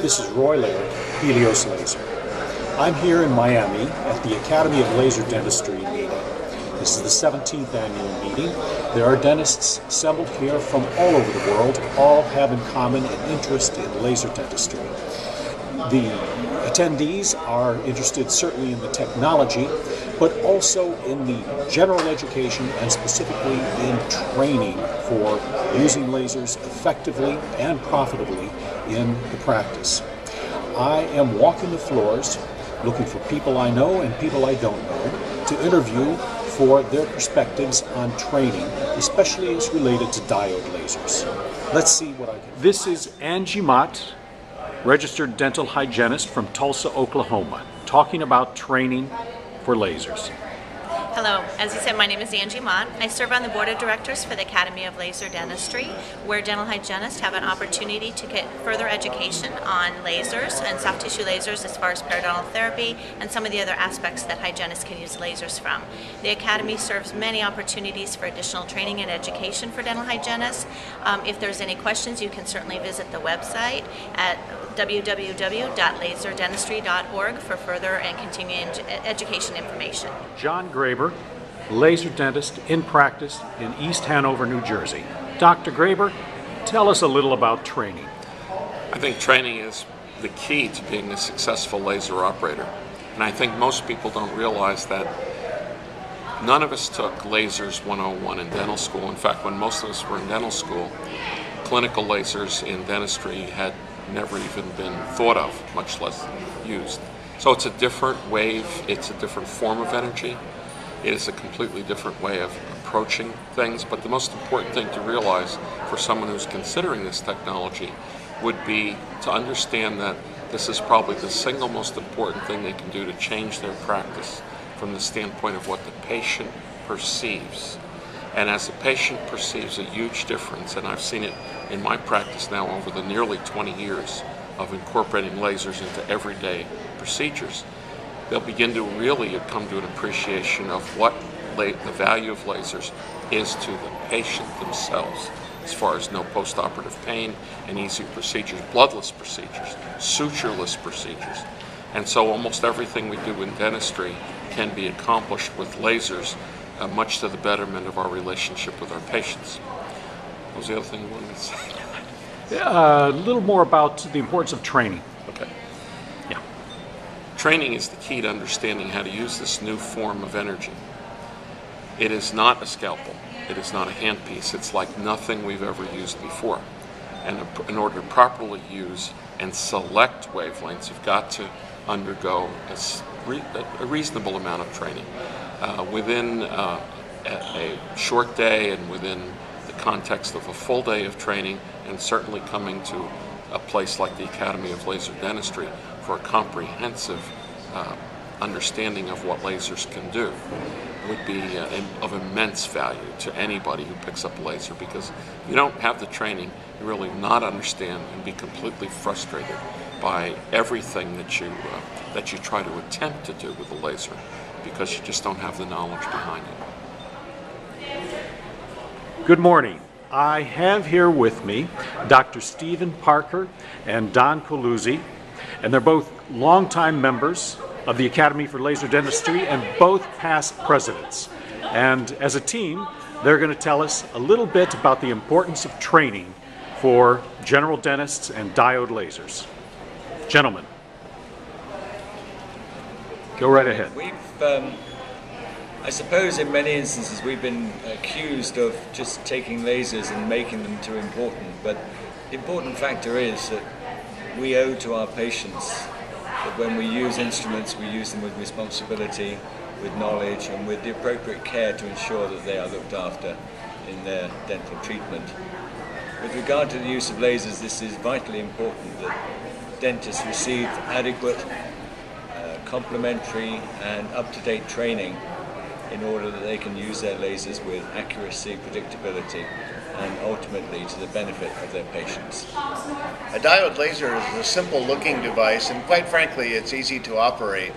This is Roy Laird, Helios Laser. I'm here in Miami at the Academy of Laser Dentistry meeting. This is the 17th annual meeting. There are dentists assembled here from all over the world, all have in common an interest in laser dentistry. The attendees are interested certainly in the technology, but also in the general education and specifically in training for using lasers effectively and profitably in the practice. I am walking the floors looking for people I know and people I don't know to interview for their perspectives on training, especially as related to diode lasers. Let's see what I can do. This is Angie Mott, registered dental hygienist from Tulsa, Oklahoma, talking about training for lasers. Hello, as you said, my name is Angie Mott. I serve on the board of directors for the Academy of Laser Dentistry, where dental hygienists have an opportunity to get further education on lasers and soft tissue lasers as far as periodontal therapy and some of the other aspects that hygienists can use lasers from. The Academy serves many opportunities for additional training and education for dental hygienists. If there's any questions, you can certainly visit the website at www.laserdentistry.org for further and continuing education information. John Graber, laser dentist in practice in East Hanover, New Jersey. Dr. Graber, tell us a little about training. I think training is the key to being a successful laser operator. And I think most people don't realize that none of us took Lasers 101 in dental school. In fact, when most of us were in dental school, clinical lasers in dentistry had never even been thought of, much less used. So it's a different wave, it's a different form of energy. It is a completely different way of approaching things, but the most important thing to realize for someone who's considering this technology would be to understand that this is probably the single most important thing they can do to change their practice from the standpoint of what the patient perceives. And as the patient perceives a huge difference, and I've seen it in my practice now over the nearly 20 years of incorporating lasers into everyday procedures, they'll begin to really come to an appreciation of what the value of lasers is to the patient themselves, as far as no post-operative pain and easy procedures, bloodless procedures, sutureless procedures. And so almost everything we do in dentistry can be accomplished with lasers, much to the betterment of our relationship with our patients. What was the other thing you wanted to say? A little more about the importance of training. Okay. Yeah. Training is the key to understanding how to use this new form of energy. It is not a scalpel. It is not a handpiece. It's like nothing we've ever used before. And in order to properly use and select wavelengths, you've got to undergo a reasonable amount of training. Within a short day and within the context of a full day of training, and certainly coming to a place like the Academy of Laser Dentistry for a comprehensive understanding of what lasers can do, would be of immense value to anybody who picks up a laser, because if you don't have the training, you really not understand and be completely frustrated by everything that you try to attempt to do with a laser, because you just don't have the knowledge behind it. Good morning. I have here with me Dr. Stephen Parker and Don Coluzzi, and they're both longtime members of the Academy for Laser Dentistry and both past presidents. And as a team, they're going to tell us a little bit about the importance of training for general dentists and diode lasers. Gentlemen, go right ahead. I suppose in many instances we've been accused of just taking lasers and making them too important, but the important factor is that we owe to our patients that when we use instruments, we use them with responsibility, with knowledge, and with the appropriate care to ensure that they are looked after in their dental treatment. With regard to the use of lasers, this is vitally important that dentists receive adequate, complementary and up-to-date training in order that they can use their lasers with accuracy, predictability, and ultimately to the benefit of their patients. A diode laser is a simple looking device, and quite frankly it's easy to operate.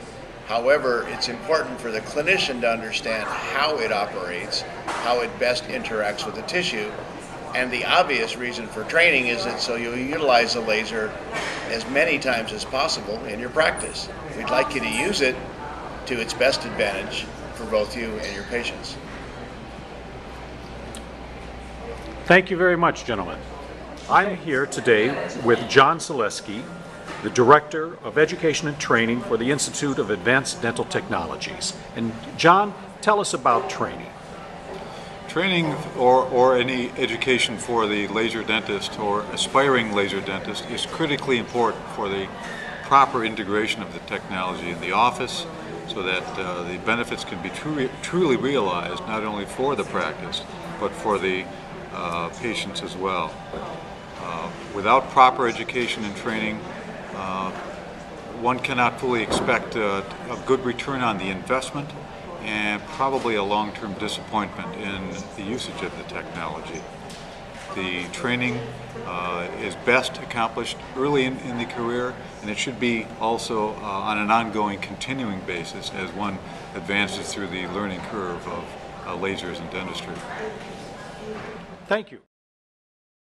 However, it's important for the clinician to understand how it operates, how it best interacts with the tissue, and the obvious reason for training is that so you'll utilize the laser as many times as possible in your practice. We'd like you to use it to its best advantage for both you and your patients. Thank you very much, gentlemen. I'm here today with John Zaleski, the Director of Education and Training for the Institute of Advanced Dental Technologies. And John, tell us about training. Training or any education for the laser dentist or aspiring laser dentist is critically important for the proper integration of the technology in the office so that the benefits can be truly realized not only for the practice but for the patients as well. Without proper education and training, one cannot fully expect a good return on the investment and probably a long-term disappointment in the usage of the technology. The training is best accomplished early in the career, and it should be also on an ongoing, continuing basis as one advances through the learning curve of lasers in dentistry. Thank you.